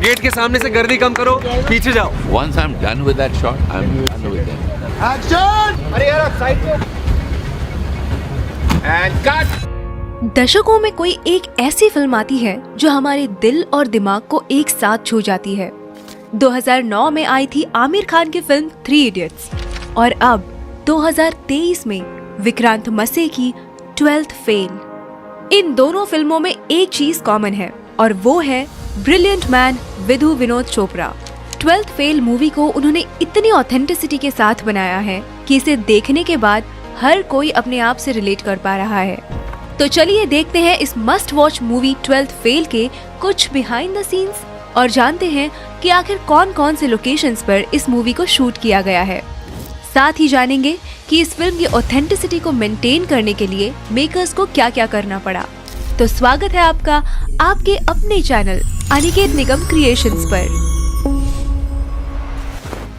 Gate के सामने से गर्दी कम करो, पीछे जाओ। Once I'm done with that shot, I'm done with them. Action! अरे यार साइड पे। And cut! दशकों में कोई एक ऐसी फिल्म आती है जो हमारे दिल और दिमाग को एक साथ छू जाती है। 2009 में आई थी आमिर खान की फिल्म 3 इडियट्स और अब 2023 में विक्रांत मसे की 12th फेल। इन दोनों फिल्मों में एक चीज कॉमन है और वो है brilliant man Vidhu Vinod Chopra. 12th fail movie को उन्होंने इतनी ऑथेंटिसिटी के साथ बनाया है कि इसे देखने के बाद हर कोई अपने आप से रिलेट कर पा रहा है। तो चलिए देखते हैं इस must watch movie 12th fail के कुछ बिहाइंड द सीन्स और जानते हैं कि आखिर कौन कौन से लोकेशंस पर इस मूवी को शूट किया गया है। साथ ही जानेंगे कि इस फिल्म की ऑथेंटिसिटी को मेंटेन करने के लिए मेकर्स को क्या क्या करना पड़ा। तो स्वागत है आपका आपके अपने चैनल अनिकेत निगम क्रिएशंस पर।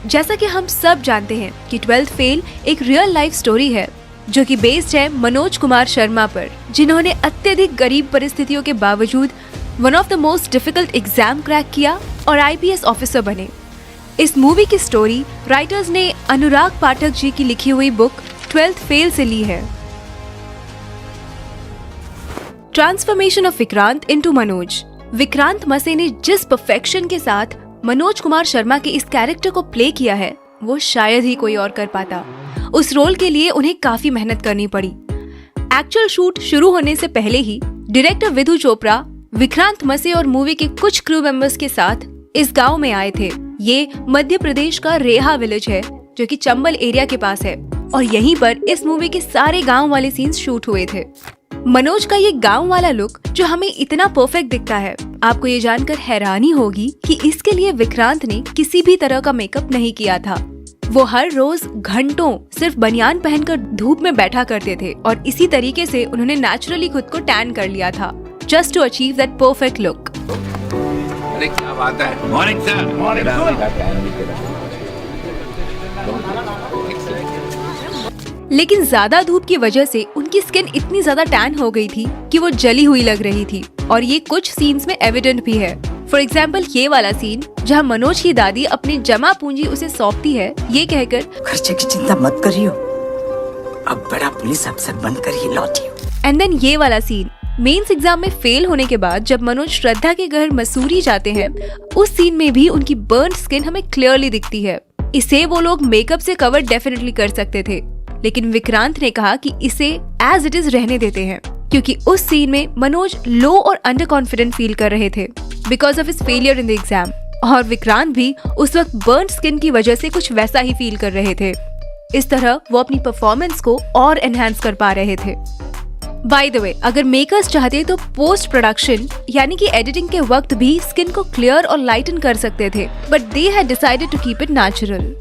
जैसा कि हम सब जानते हैं कि 12th फेल एक रियल लाइफ स्टोरी है जो कि बेस्ड है मनोज कुमार शर्मा पर, जिन्होंने अत्यधिक गरीब परिस्थितियों के बावजूद one of the most difficult exam crack किया और IPS ऑफिसर बने। इस मूवी की स्टोरी राइटर्स ने अनुराग पाठक जी की लिखी हुई बुक 12th फेल से ली है। Transformation of Vikrant into Manoj. Vikrant मसे ने जिस परफेक्शन के साथ मनोज कुमार शर्मा के इस कैरेक्टर को प्ले किया है वो शायद ही कोई और कर पाता। उस रोल के लिए उन्हें काफी मेहनत करनी पड़ी। एक्चुअल शूट शुरू होने से पहले ही डायरेक्टर विधु चोपड़ा विक्रांत मसे और मूवी के कुछ क्रू मेंबर्स के साथ इस गांव में आए थे। ये मध्य प्रदेश का रेहा विलेज है जो कि चंबल एरिया के पास है और यहीं पर इस मूवी के सारे गांव वाले सीन्स शूट हुए थे। मनोज का ये गांव वाला लुक जो हमें इतना परफेक्ट दिखता है, आपको ये जानकर हैरानी होगी कि इसके लिए विक्रांत ने किसी भी तरह का मेकअप नहीं किया था। वो हर रोज घंटों सिर्फ बनियान पहनकर धूप में बैठा करते थे और इसी तरीके से उन्होंने नेचुरली खुद को टैन कर लिया था just to achieve that perfect look. अरे क्या बात है? Morning sir. लेकिन ज्यादा धूप की वजह से उनकी स्किन इतनी ज्यादा टैन हो गई थी कि वो जली हुई लग रही थी और ये कुछ सीन्स में एविडेंट भी है। फॉर एग्जाम्पल ये वाला सीन जहाँ मनोज की दादी अपनी जमा पूंजी उसे सौंपती है ये कहकर, खर्चे की चिंता मत करियो, अब बड़ा पुलिस अफसर बनकर ही लौटियो। एंड देन ये वाला सीन मेंस एग्जाम में फेल होने के बाद जब मनोज श्रद्धा के घर मसूरी जाते हैं, उस सीन में भी उनकी बर्न स्किन हमें क्लियरली दिखती है। इसे वो लोग मेकअप से कवर डेफिनेटली कर सकते थे, लेकिन विक्रांत ने कहा कि इसे एज इट इज रहने देते हैं क्योंकि उस सीन में मनोज लो और अंडर कॉन्फिडेंट फील कर रहे थे because of his failure in the exam और विक्रांत भी उस वक्त बर्न स्किन की वजह से कुछ वैसा ही फील कर रहे थे। इस तरह वो अपनी परफॉर्मेंस को और एनहांस कर पा रहे थे। बाय द वे, अगर मेकर्स चाहते तो पोस्ट प्रोडक्शन यानी कि एडिटिंग के वक्त भी स्किन को क्लियर और लाइटन कर सकते थे, but they had decided to keep it natural.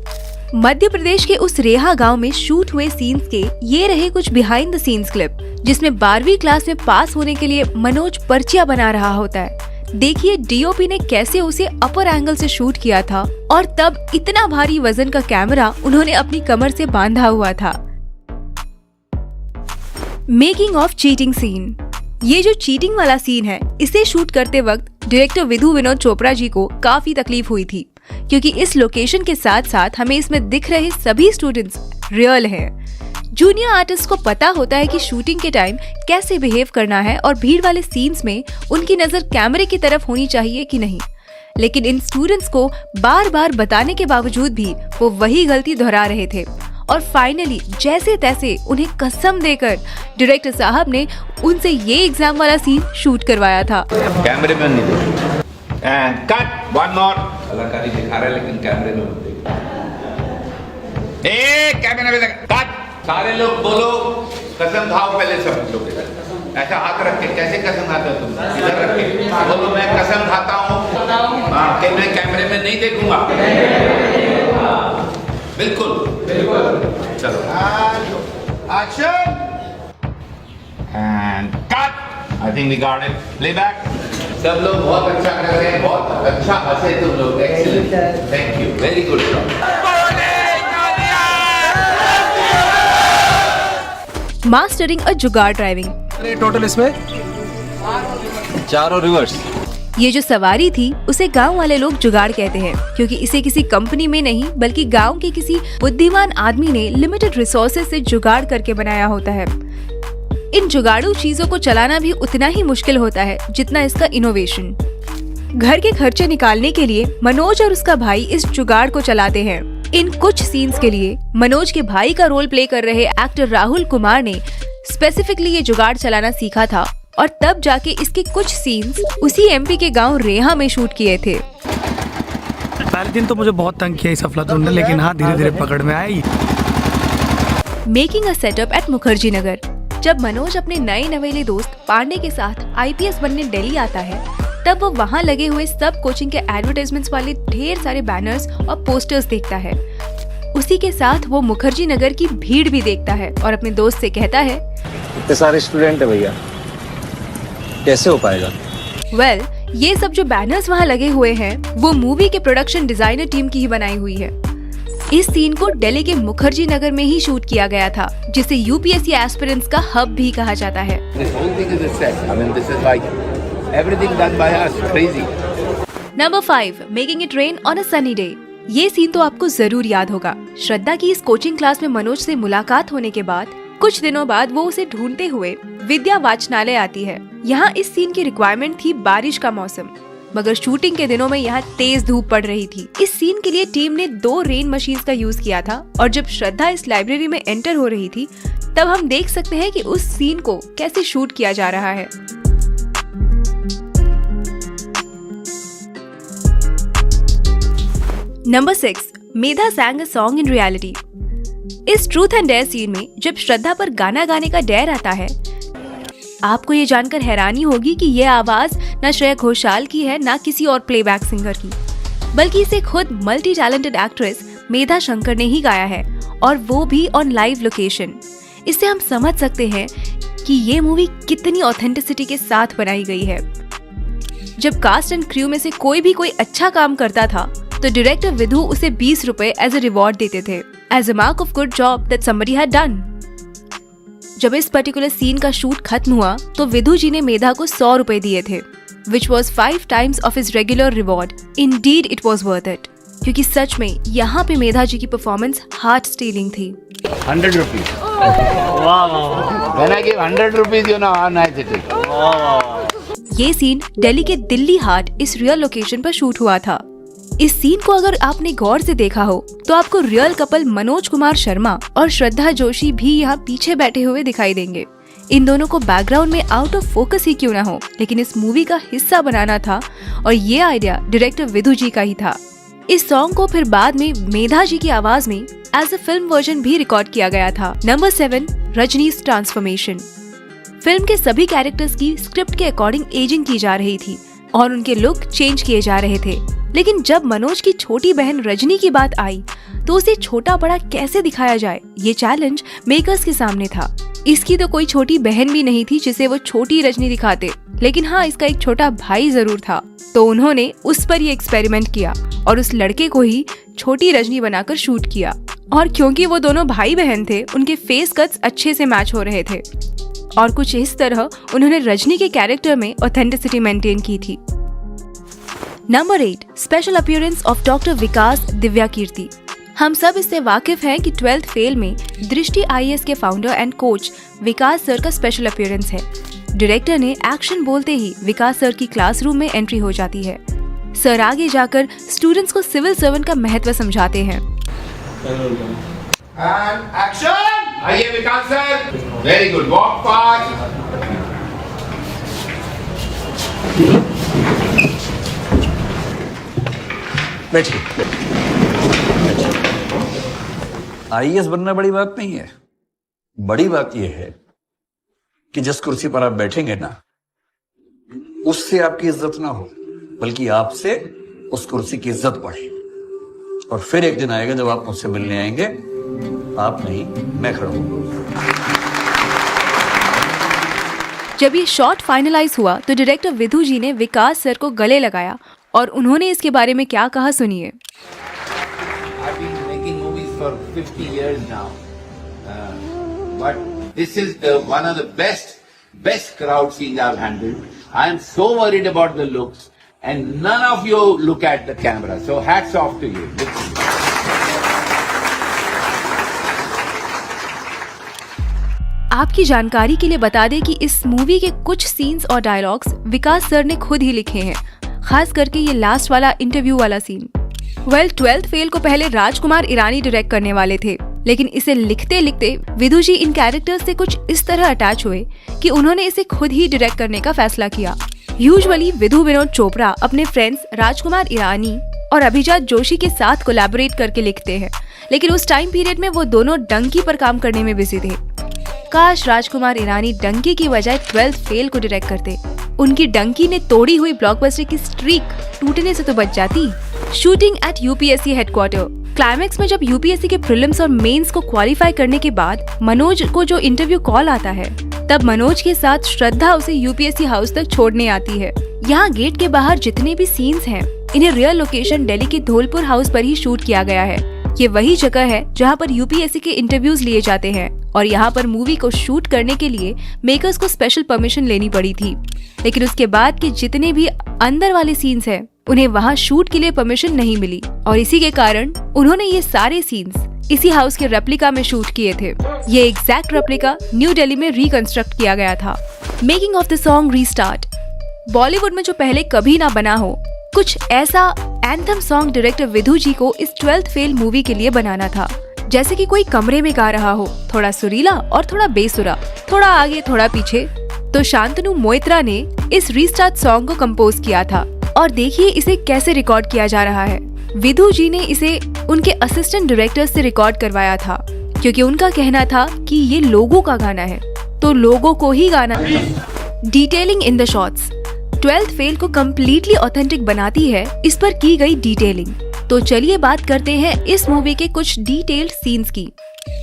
Madhya Pradesh के उस रेहा गांव में शूट हुए सीन्स के ये रहे कुछ बिहाइंड द सीन्स क्लिप जिसमें 12वीं क्लास में पास होने के लिए मनोज पर्चियां बना रहा होता है। देखिए DOP ने कैसे उसे अपर एंगल से शूट किया था और तब इतना भारी वजन का कैमरा उन्होंने अपनी कमर से बांधा हुआ था। Making of cheating scene. ये जो चीटिंग वाला सीन है इसे शूट करते वक्त डायरेक्टर विधु विनोद चोपड़ा जी को काफी तकलीफ हुई थी क्योंकि इस लोकेशन के साथ साथ हमें इसमें दिख रहे सभी स्टूडेंट्स रियल हैं। जूनियर आर्टिस्ट को पता होता है कि शूटिंग के टाइम कैसे बिहेव करना है और भीड़ वाले सीन्स में उनकी नजर कैमरे की तरफ होनी चाहिए कि नहीं, लेकिन इन स्टूडेंट्स को बार बार बताने के बावजूद भी वो वही गलती दोहरा रहे थे और फाइनली जैसे तैसे उन्हें कसम देकर डायरेक्टर साहब ने उनसे ये एग्जाम वाला सीन शूट करवाया था। कैमरे में नहीं देखो। And cut, one more. कलाकारी दिखा रहा है लेकिन कैमरे में मत देखो। कैमरे में कट। सारे लोग बोलो कसम खाओ पहले सब लोग। ऐसा हाथ रख के कैसे कसम खाता हो तुम? इधर रख के बोलो मैं कसम खाता हूँ। हाँ, कि मैं कैमरे में नहीं देखूंगा। बिल्कुल बिल्कुल। चलो action and cut. I think we got it. Playback. सब लोग बहुत अच्छा कर रहे हैं, बहुत अच्छा हंसे तुम लोग। Excellent, thank you, very good job. Mastering a jugaad driving. Total इसमें 4 और रिवर्स। ये जो सवारी थी उसे गांव वाले लोग जुगाड़ कहते हैं, क्योंकि इसे किसी कंपनी में नहीं बल्कि गांव के किसी बुद्धिमान आदमी ने लिमिटेड रिसोर्सेज से जुगाड़ करके बनाया होता है। इन जुगाड़ू चीजों को चलाना भी उतना ही मुश्किल होता है जितना इसका इनोवेशन। घर के खर्चे निकालने के लिए मनोज और उसका भाई इस जुगाड़ को चलाते हैं। इन कुछ सीन्स के लिए मनोज के भाई का रोल प्ले कर रहे एक्टर राहुल कुमार ने स्पेसिफिकली ये जुगाड़ चलाना सीखा था और तब जाके इसके कुछ सीन्स उसी एमपी के गांव रेहा में शूट किए थे। पहले दिन तो मुझे बहुत तंग किया इस अफलातून ने, लेकिन हाँ धीरे धीरे पकड़ में आई। Making a setup at Mukherjee Nagar. जब मनोज अपने नए नवेले दोस्त पांडे के साथ आईपीएस बनने दिल्ली आता है, तब वो वहाँ लगे हुए सब कोचिंग के एडवर्टाइजमेंट्स वाले ढेर सारे बैनर्स और पोस्टर्स देखता है। उसी के साथ वो मुखर्जी नगर की भीड़ भी देखता है और अपने दोस्त से कहता है, इतने सारे स्टूडेंट है भैया, कैसे हो पाएगा? वेल, ये सब जो बैनर्स वहाँ लगे हुए हैं वो मूवी के प्रोडक्शन डिजाइनर टीम की ही बनाई हुई है। इस सीन को दिल्ली के मुखर्जी नगर में ही शूट किया गया था, जिसे यूपीएससी एस्पिरेंट्स का हब भी कहा जाता है। Number 5, making it rain on a sunny day. ये सीन तो आपको जरूर याद होगा। श्रद्धा की इस कोचिंग क्लास में मनोज से मुलाकात होने के बाद कुछ दिनों बाद वो उसे ढूंढते हुए विद्या वाचनालय आती है। यहाँ इस सीन की रिक्वायरमेंट थी बारिश का मौसम, मगर शूटिंग के दिनों में यहाँ तेज धूप पड़ रही थी। इस सीन के लिए टीम ने 2 रेन मशीन्स का यूज किया था और जब श्रद्धा इस लाइब्रेरी में एंटर हो रही थी तब हम देख सकते हैं कि उस सीन को कैसे शूट किया जा रहा है। Number 6, Medha sang a song in reality। इस ट्रूथ एंड डेयर सीन में जब श्रद्धा पर गाना गाने का डेयर आता है, आपको ये जानकर हैरानी होगी कि ये आवाज न श्रेया घोषाल की है न किसी और प्लेबैक सिंगर की, बल्कि इसे खुद मल्टी टैलेंटेड एक्ट्रेस मेधा शंकर ने ही गाया है, और वो भी ऑन लाइव लोकेशन। इससे हम समझ सकते हैं कि ये मूवी कितनी ऑथेंटिसिटी के साथ बनाई गई है। जब कास्ट एंड क्रू में से कोई अच्छा काम करता था तो डायरेक्टर विधु उसे 20 रुपए एज अ रिवॉर्ड देते थे, as a mark of good job that somebody had done. जब इस पर्टिकुलर सीन का शूट खत्म हुआ तो विधु जी ने मेधा को 100 रुपए दिए थे, which was 5 times of his regular reward. Indeed, it was worth it. क्योंकि सच में यहाँ पे मेधा जी की परफॉर्मेंस हार्ट स्टीलिंग थी। 100 rupees. When I give 100 rupees, you know how nice it is. ये सीन दिल्ली के दिल्ली हाट इस रियल लोकेशन पर शूट हुआ था। इस सीन को अगर आपने गौर से देखा हो तो आपको रियल कपल मनोज कुमार शर्मा और श्रद्धा जोशी भी यहाँ पीछे बैठे हुए दिखाई देंगे। इन दोनों को बैकग्राउंड में आउट ऑफ फोकस ही क्यों ना हो, लेकिन इस मूवी का हिस्सा बनाना था और ये आइडिया डायरेक्टर विधु जी का ही था। इस सॉन्ग को फिर बाद में मेधा जी की आवाज में एज अ फिल्म वर्जन भी रिकॉर्ड किया गया था। Number 7, रजनी's transformation. फिल्म के सभी कैरेक्टर्स की स्क्रिप्ट के अकॉर्डिंग एजिंग की जा रही थी और उनके लुक चेंज किए जा रहे थे, लेकिन जब मनोज की छोटी बहन रजनी की बात आई तो उसे छोटा बड़ा कैसे दिखाया जाए, ये चैलेंज मेकर्स के सामने था। इसकी तो कोई छोटी बहन भी नहीं थी जिसे वो छोटी रजनी दिखाते, लेकिन हाँ इसका एक छोटा भाई जरूर था, तो उन्होंने उस पर ये एक्सपेरिमेंट किया और उस लड़के को ही छोटी रजनी बनाकर शूट किया। और क्योंकि वो दोनों भाई बहन थे, उनके फेस कट्स अच्छे से मैच हो रहे थे और कुछ इस तरह उन्होंने रजनी के कैरेक्टर में ऑथेंटिसिटी मेंटेन की थी। Number 8, special appearance of doctor Vikas Divyakirti. हम सब इससे वाकिफ हैं कि 12th फेल में दृष्टि आईएएस के founder and coach Vikas sir का स्पेशल अपीयरेंस है। डायरेक्टर ने एक्शन बोलते ही विकास सर की क्लासरूम में एंट्री हो जाती है। सर आगे जाकर स्टूडेंट्स को सिविल सर्वेंट का महत्व समझाते हैं। आइए Vikas sir, very good, walk fast. बैठिए। आईएएस बनना बड़ी बात नहीं है, बड़ी बात यह है कि जिस कुर्सी पर आप बैठेंगे ना, उससे आपकी इज्जत ना हो, बल्कि आपसे उस कुर्सी की इज्जत बढ़े। और फिर एक दिन आएगा जब आप मुझसे मिलने आएंगे, आप नहीं मैं खड़ा हूंगा। जब ये शॉट फाइनलाइज हुआ तो डायरेक्टर विधु जी ने विकास सर को गले लगाया और उन्होंने इसके बारे में क्या कहा, सुनिए। I've been making movies for 50 years now, but this is one of the best crowd scenes I've handled. I am so worried about the looks and none of you look at the camera. So hats off to you. आपकी जानकारी के लिए बता दें कि इस movie के कुछ सीन्स और डायलॉग्स विकास सर ने खुद ही लिखे हैं, खास करके ये लास्ट वाला इंटरव्यू वाला सीन। 12th फेल को पहले राजकुमार ईरानी डायरेक्ट करने वाले थे, लेकिन इसे लिखते लिखते विधु जी इन कैरेक्टर्स से कुछ इस तरह अटैच हुए कि उन्होंने इसे खुद ही डायरेक्ट करने का फैसला किया। यूजुअली विधु विनोद चोपड़ा अपने फ्रेंड्स राजकुमार ईरानी और अभिजात जोशी के साथ कोलैबोरेट करके लिखते हैं, लेकिन उस टाइम पीरियड में वो दोनों डंकी पर काम करने में बिजी थे। काश राजकुमार ईरानी डंकी की बजाय 12th फेल को डायरेक्ट करते। उनकी डंकी ने तोड़ी हुई ब्लॉकबस्टर की स्ट्रीक टूटने से तो बच जाती। Shooting at UPSC headquarter. Climax में जब यूपीएससी के प्रीलिम्स और मेंस को क्वालिफाई करने के बाद मनोज को जो इंटरव्यू कॉल आता है, तब मनोज के साथ श्रद्धा उसे यूपीएससी हाउस तक छोड़ने आती है। यहाँ गेट के बाहर जितने भी सीन्स हैं, इन्हें रियल लोकेशन दिल्ली के धौलपुर हाउस पर ही शूट किया गया है। ये वही जगह है जहाँ पर यूपीएससी के इंटरव्यूज लिए जाते हैं और यहाँ पर मूवी को शूट करने के लिए मेकर्स को स्पेशल परमिशन लेनी पड़ी थी। लेकिन उसके बाद के जितने भी अंदर वाले सीन्स हैं, उन्हें वहाँ शूट के लिए परमिशन नहीं मिली और इसी के कारण उन्होंने ये सारे सीन्स इसी हाउस के रेप्लिका में शूट किए थे। ये एग्जैक्ट रेप्लिका न्यू दिल्ली में रिकंस्ट्रक्ट किया गया था। Making of the song restart. Bollywood में जो पहले कभी ना बना हो, कुछ ऐसा एंथम सॉन्ग डायरेक्टर विधु जी को इस 12th फेल मूवी के लिए बनाना था। जैसे कि कोई कमरे में गा रहा हो, थोड़ा सुरीला और थोड़ा बेसुरा, थोड़ा आगे थोड़ा पीछे। तो शांतनु मोइत्रा ने इस रीस्टार्ट सॉन्ग को कंपोज किया था और देखिए इसे कैसे रिकॉर्ड किया जा रहा है। विधु जी ने इसे उनके असिस्टेंट डायरेक्टर से रिकॉर्ड करवाया था, क्योंकि उनका कहना था कि ये लोगों का गाना है, तो लोगों को ही गाना है। Detailing in the shots. 12th fail को कम्प्लीटली ऑथेंटिक बनाती है इस पर की गई डिटेलिंग। तो चलिए बात करते हैं इस मूवी के कुछ डिटेल्ड सीन्स की।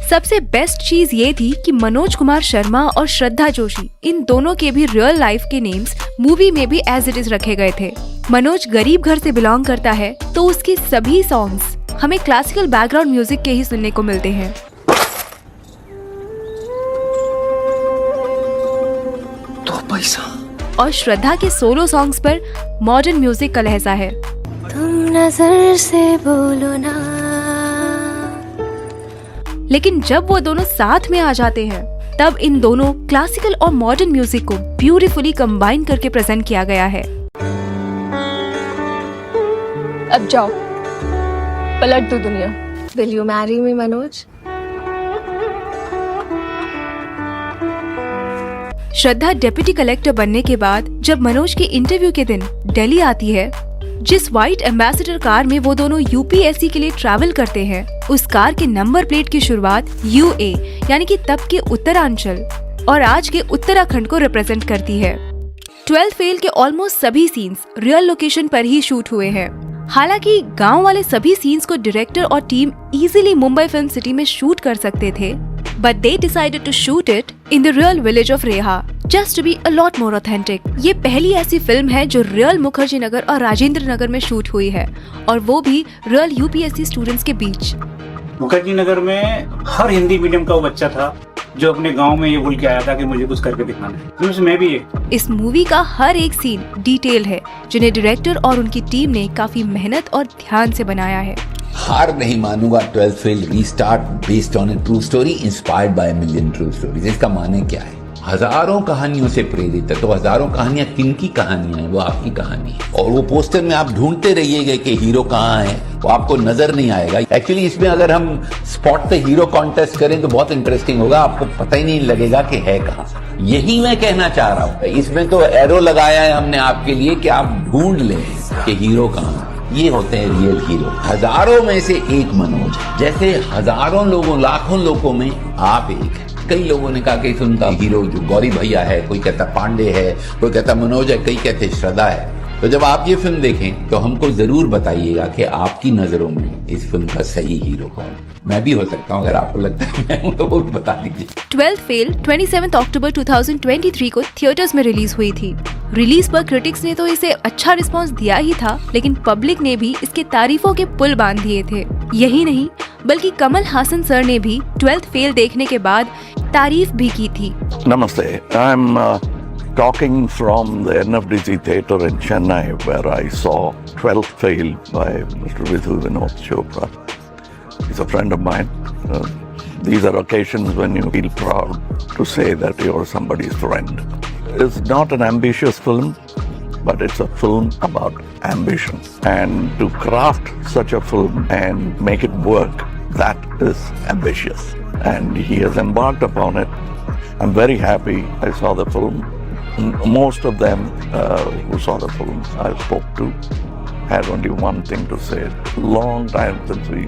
सबसे बेस्ट चीज ये थी कि मनोज कुमार शर्मा और श्रद्धा जोशी, इन दोनों के भी रियल लाइफ के नेम्स मूवी में भी एज इट इज रखे गए थे। मनोज गरीब घर से बिलोंग करता है, तो उसके सभी सॉन्ग्स हमें क्लासिकल बैकग्राउंड म्यूजिक के ही सुनने को मिलते हैं। तो पैसा और श्रद्धा के सोलो सॉन्ग्स पर मॉडर्न म्यूजिक का लहजा है। तुम नजर से बोलो ना। लेकिन जब वो दोनों साथ में आ जाते हैं, तब इन दोनों क्लासिकल और मॉडर्न म्यूजिक को ब्यूटीफुली कंबाइन करके प्रेजेंट किया गया है। अब जाओ, पलट दो दुनिया। Will you marry me, Manoj? Shraddha deputy collector बनने के बाद जब मनोज के इंटरव्यू के दिन दिल्ली आती है, जिस व्हाइट एम्बेसडर कार में वो दोनों यूपीएससी के लिए ट्रैवल करते हैं, उस कार के नंबर प्लेट की शुरुआत यूए यानी कि तब के उत्तरांचल और आज के उत्तराखंड को रिप्रेजेंट करती है। 12th फेल के ऑलमोस्ट सभी सीन्स रियल लोकेशन पर ही शूट हुए हैं। हालांकि गांव वाले सभी सीन्स को डायरेक्टर और team easily Mumbai film city में शूट कर सकते थे, but they decided to shoot it in the real village of Reha, just to be a lot more authentic. ये पहली ऐसी फिल्म है जो रियल मुखर्जी नगर और राजेंद्र नगर में शूट हुई है, और वो भी रियल यूपीएससी स्टूडेंट्स के बीच। मुखर्जी नगर में हर हिंदी मीडियम का वो बच्चा था जो अपने गांव में ये बोल के आया था कि मुझे कुछ करके दिखाना है। उसमें भी एक इस मूवी का हर एक सीन डिटेल है, जिन्हें डायरेक्टर और उनकी टीम ने काफी मेहनत और ध्यान से बनाया है। हार नहीं मानूंगा 12th fail restart based on A true story inspired by million true stories. इसका माने क्या है? हजारों कहानियों से प्रेरित है, तो हजारों कहानियां किनकी कहानियां हैं? वो आपकी कहानी है। और वो पोस्टर में आप ढूंढते रहिएगा कि हीरो कहाँ है, वो आपको नजर नहीं आएगा। एक्चुअली इसमें अगर हम स्पॉट पे हीरो कॉन्टेस्ट करें तो बहुत इंटरेस्टिंग होगा, आपको पता ही नहीं लगेगा कि है कहाँ। यही मैं कहना चाह रहा हूँ। इसमें तो एरो लगाया है हमने आपके लिए कि आप ढूंढ लें कि हीरो कहाँ है। ये होते हैं रियल हीरो। हजारों में से एक मनोज, जैसे हजारों लोगों लाखों लोगों में आप एक है। कई लोगों ने कहा कि उनका हीरो जो गौरी भैया है, कोई कहता पांडे है, कोई कहता मनोज है, कई कहते श्रद्धा है। तो जब आप ये फिल्म देखें तो हमको जरूर बताइएगा कि आपकी नजरों में इस फिल्म का सही हीरो कौन। मैं भी हो सकता हूँ, अगर आपको लगता है मैं हूँ तो वो भी बता दीजिए। 12th फेल 27 अक्टूबर 2023 को थिएटर्स में रिलीज हुई थी। रिलीज पर क्रिटिक्स ने तो इसे अच्छा रिस्पांस दिया ही था, लेकिन पब्लिक ने भी इसके तारीफों के पुल बांध दिए थे। यही नहीं, बल्कि कमल हासन सर ने भी 12th फेल देखने के बाद तारीफ भी की थी। नमस्ते, I am talking from the NFDC theatre in Chennai, where I saw 12th Fail by Mr. Vidhu Vinod Chopra. He's a friend of mine. These are occasions when you feel proud to say that you're somebody's friend. It's not an ambitious film, but it's a film about ambition. And to craft such a film and make it work, that is ambitious. And he has embarked upon it. I'm very happy I saw the film. Most of them who saw the film I spoke to had only one thing to say. Long time since we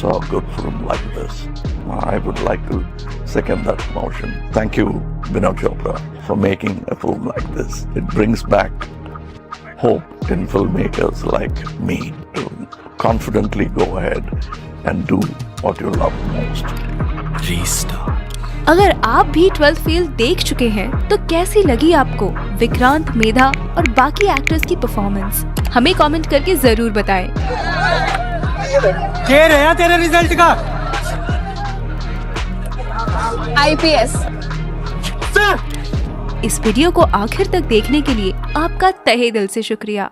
saw a good film like this. I would like to second that motion. Thank you, Vinod Chopra, for making a film like this. It brings back hope in filmmakers like me to confidently go ahead and do what you love most. Restart. अगर आप भी 12th fail देख चुके हैं तो कैसी लगी आपको विक्रांत, मेधा और बाकी एक्टर्स की परफॉर्मेंस? हमें कमेंट करके जरूर बताएं। क्या रहा तेरे रिजल्ट का? IPS। इस वीडियो को आखिर तक देखने के लिए आपका तहे दिल से शुक्रिया।